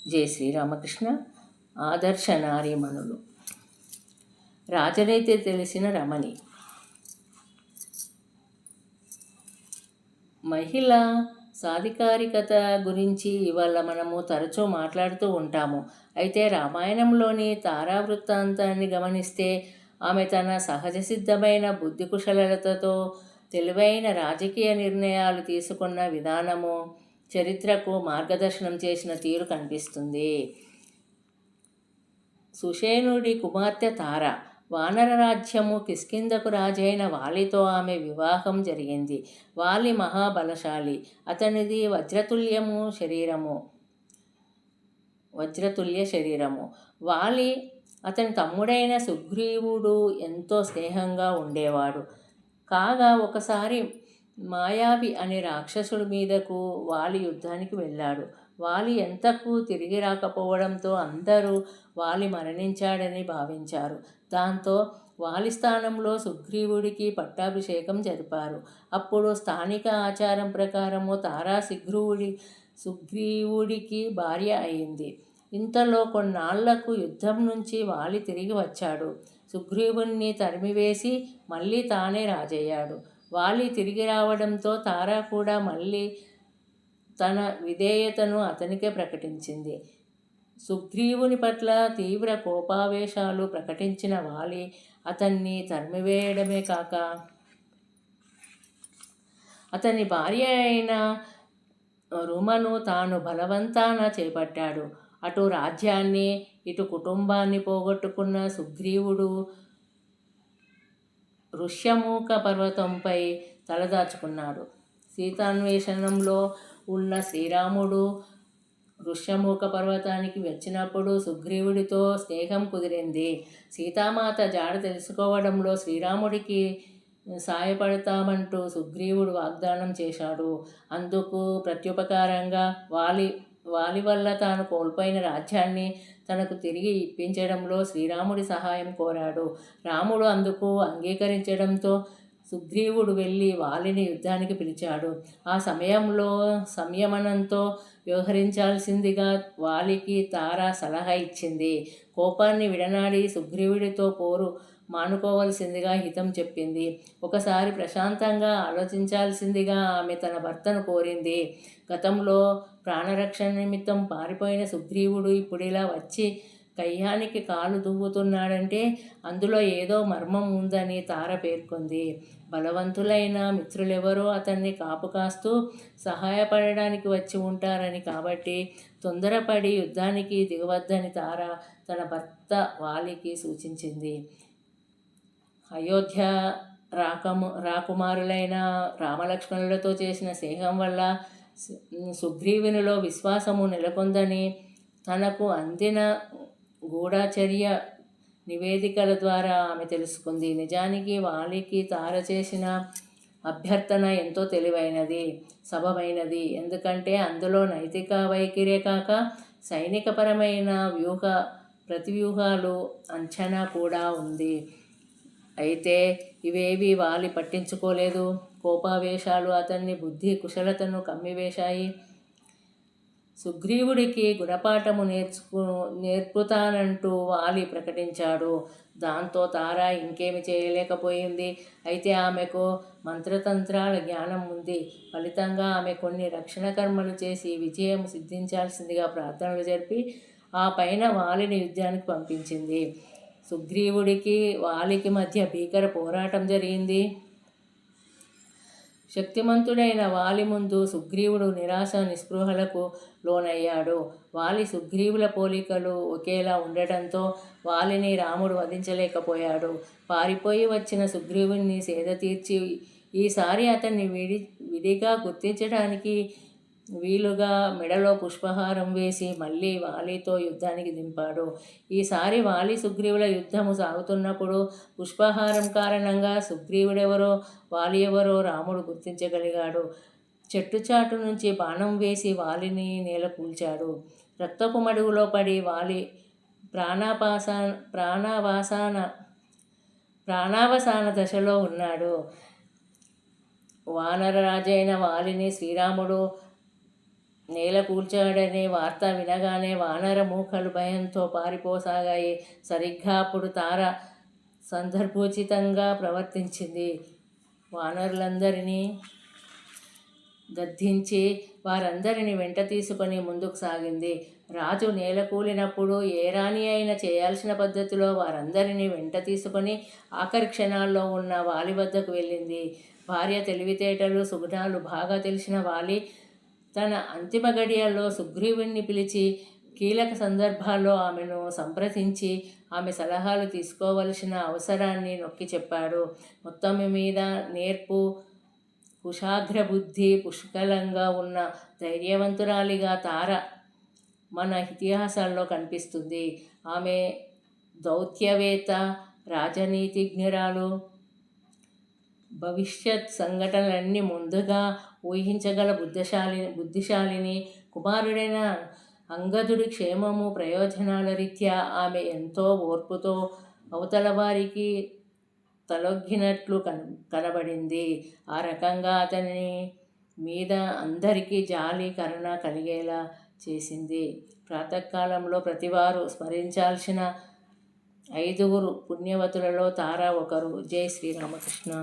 జై శ్రీరామకృష్ణ. ఆదర్శ నారీమణులు. రాజనీతి తెలిసిన రమణి. మహిళ సాధికారికత గురించి ఇవాళ మనము తరచూ మాట్లాడుతూ ఉంటాము. అయితే రామాయణంలోని తారా వృత్తాంతాన్ని గమనిస్తే ఆమె తన సహజ సిద్ధమైన బుద్ధి కుశలతతో తెలివైన రాజకీయ నిర్ణయాలు తీసుకున్న విధానము చరిత్రకు మార్గదర్శనం చేసిన తీరు కనిపిస్తుంది. సుషేణుడి కుమార్తె తార. వానర రాజ్యము కిష్కింధకు రాజైన వాలితో ఆమె వివాహం జరిగింది. వాలి మహాబలశాలి. అతనిది వజ్రతుల్య శరీరము. వాలి అతని తమ్ముడైన సుగ్రీవుడు ఎంతో స్నేహంగా ఉండేవాడు. కాగా ఒకసారి మాయావి అనే రాక్షసుడి మీదకు వాలి యుద్ధానికి వెళ్ళాడు. వాలి ఎంతకు తిరిగి రాకపోవడంతో అందరూ వాలి మరణించాడని భావించారు. దాంతో వాలి స్థానంలో సుగ్రీవుడికి పట్టాభిషేకం జరిపారు. అప్పుడు స్థానిక ఆచారం ప్రకారము తారా సుగ్రీవుడికి భార్య అయింది. ఇంతలో కొన్నాళ్లకు యుద్ధం నుంచి వాలి తిరిగి వచ్చాడు. సుగ్రీవుణ్ణి తరిమివేసి మళ్ళీ తానే రాజయ్యాడు. వాలి తిరిగి రావడంతో తారా కూడా మళ్ళీ తన విధేయతను అతనికే ప్రకటించింది. సుగ్రీవుని పట్ల తీవ్ర కోపావేశాలు ప్రకటించిన వాలి అతన్ని తరిమివేయడమే కాక అతని భార్య అయిన రుమను తాను బలవంతాన చేపట్టాడు. అటు రాజ్యాన్ని ఇటు కుటుంబాన్ని పోగొట్టుకున్న సుగ్రీవుడు ఋష్యమూక పర్వతంపై తలదాచుకున్నాడు. సీతాన్వేషణంలో ఉన్న శ్రీరాముడు ఋష్యమూక పర్వతానికి వచ్చినప్పుడు సుగ్రీవుడితో స్నేహం కుదిరింది. సీతామాత జాడ తెలుసుకోవడంలో శ్రీరాముడికి సాయపడతామంటూ సుగ్రీవుడు వాగ్దానం చేశాడు. అందుకు ప్రత్యుపకారంగా వాలి వల్ల తాను కోల్పోయిన రాజ్యాన్ని తనకు తిరిగి ఇప్పించడంలో శ్రీరాముడి సహాయం కోరాడు. రాముడు అందుకు అంగీకరించడంతో సుగ్రీవుడు వెళ్ళి వాలిని యుద్ధానికి పిలిచాడు. ఆ సమయంలో సంయమనంతో వ్యవహరించాల్సిందిగా వాలికి తార సలహా ఇచ్చింది. కోపాన్ని విడనాడి సుగ్రీవుడితో పోరు మానుకోవలసిందిగా హితం చెప్పింది. ఒకసారి ప్రశాంతంగా ఆలోచించాల్సిందిగా ఆమె తన భర్తను కోరింది. గతంలో ప్రాణరక్షణ నిమిత్తం పారిపోయిన సుగ్రీవుడు ఇప్పుడిలా వచ్చి కయ్యానికి కాలు దువ్వుతున్నాడంటే అందులో ఏదో మర్మం ఉందని తార పేర్కొంది. బలవంతులైన మిత్రులెవరో అతన్ని కాపు కాస్తూ సహాయపడడానికి వచ్చి ఉంటారని, కాబట్టి తొందరపడి యుద్ధానికి దిగవద్దని తార తన భర్త వాలికి సూచించింది. అయోధ్య రాకుమారులైన రామలక్ష్మణులతో చేసిన స్నేహం వల్ల సుగ్రీవునిలో విశ్వాసము నెలకొందని తనకు అందిన గూఢచర్య నివేదికల ద్వారా ఆమె తెలుసుకుంది. నిజానికి వాలికి తార చేసిన అభ్యర్థన ఎంతో తెలివైనది, సబబైనది. ఎందుకంటే అందులో నైతిక వైఖరే కాక సైనికపరమైన ప్రతివ్యూహాలు అంచనా కూడా ఉంది. అయితే ఇవేవి వాలి పట్టించుకోలేదు. కోపావేశాలు అతన్ని బుద్ధి కుశలతను కమ్మివేశాయి. సుగ్రీవుడికి గుణపాఠము నేర్పుతానంటూ వాలి ప్రకటించాడు. దాంతో తార ఇంకేమి చేయలేకపోయింది. అయితే ఆమెకు మంత్రతంత్రాల జ్ఞానం ఉంది. ఫలితంగా ఆమె కొన్ని రక్షణ కర్మలు చేసి విజయం సిద్ధించాల్సిందిగా ప్రార్థనలు జరిపి ఆ పైన వాలిని యుద్ధానికి పంపించింది. సుగ్రీవుడికి వాలికి మధ్య భీకర పోరాటం జరిగింది. శక్తిమంతుడైన వాలి ముందు సుగ్రీవుడు నిరాశ నిస్పృహలకు లోనయ్యాడు. వాలి సుగ్రీవుల పోలికలు ఒకేలా ఉండటంతో వాలిని రాముడు వధించలేకపోయాడు. పారిపోయి వచ్చిన సుగ్రీవుని సేద తీర్చి ఈసారి అతన్ని విడిగా గుర్తించడానికి వీలుగా మెడలో పుష్పహారం వేసి మళ్ళీ వాలితో యుద్ధానికి దింపాడు. ఈసారి వాలి సుగ్రీవుల యుద్ధము సాగుతున్నప్పుడు పుష్పహారం కారణంగా సుగ్రీవుడెవరో వాలి ఎవరో రాముడు గుర్తించగలిగాడు. చెట్టుచాటు నుంచి బాణం వేసి వాలిని నేల కూల్చాడు. రక్తపు మడుగులో పడి వాలి ప్రాణావసాన దశలో ఉన్నాడు. వానరరాజైన వాలిని శ్రీరాముడు నేల కూల్చాడనే వార్త వినగానే వానర మూకలు భయంతో పారిపోసాగాయి. సరిగ్గా అప్పుడు తార సందర్భోచితంగా ప్రవర్తించింది. వానరులందరినీ గద్దించి వారందరిని వెంట తీసుకొని ముందుకు సాగింది. రాజు నేలకూలినప్పుడు ఏ రాణి అయినా చేయాల్సిన పద్ధతిలో వారందరినీ వెంట తీసుకొని ఆఖరి క్షణాల్లో ఉన్న వాలి వద్దకు వెళ్ళింది. భార్య తెలివితేటలు సుగుణాలు బాగా తెలిసిన వాలి తన అంతిమ గడియల్లో సుగ్రీవుణ్ణి పిలిచి కీలక సందర్భాల్లో ఆమెను సంప్రదించి ఆమె సలహాలు తీసుకోవలసిన అవసరాన్ని నొక్కి చెప్పాడు. మొత్తం మీద నేర్పు, కుశాగ్ర బుద్ధి పుష్కలంగా ఉన్న ధైర్యవంతురాలిగా తార మన ఇతిహాసాల్లో కనిపిస్తుంది. ఆమె దౌత్యవేత్త, రాజనీతిజ్ఞురాలు, భవిష్యత్ సంఘటనలన్నీ ముందుగా ఊహించగల బుద్ధిశాలిని. కుమారుడైన అంగదుడి క్షేమము ప్రయోజనాల రీత్యా ఆమె ఎంతో ఓర్పుతో అవతల వారికి తలొగ్గినట్లు కనబడింది. ఆ రకంగా అతని మీద అందరికీ జాలి కరుణ కలిగేలా చేసింది. ప్రాతకాలంలో ప్రతివారు స్మరించాల్సిన 5 పుణ్యవతులలో తార ఒకరు. జై శ్రీరామకృష్ణ.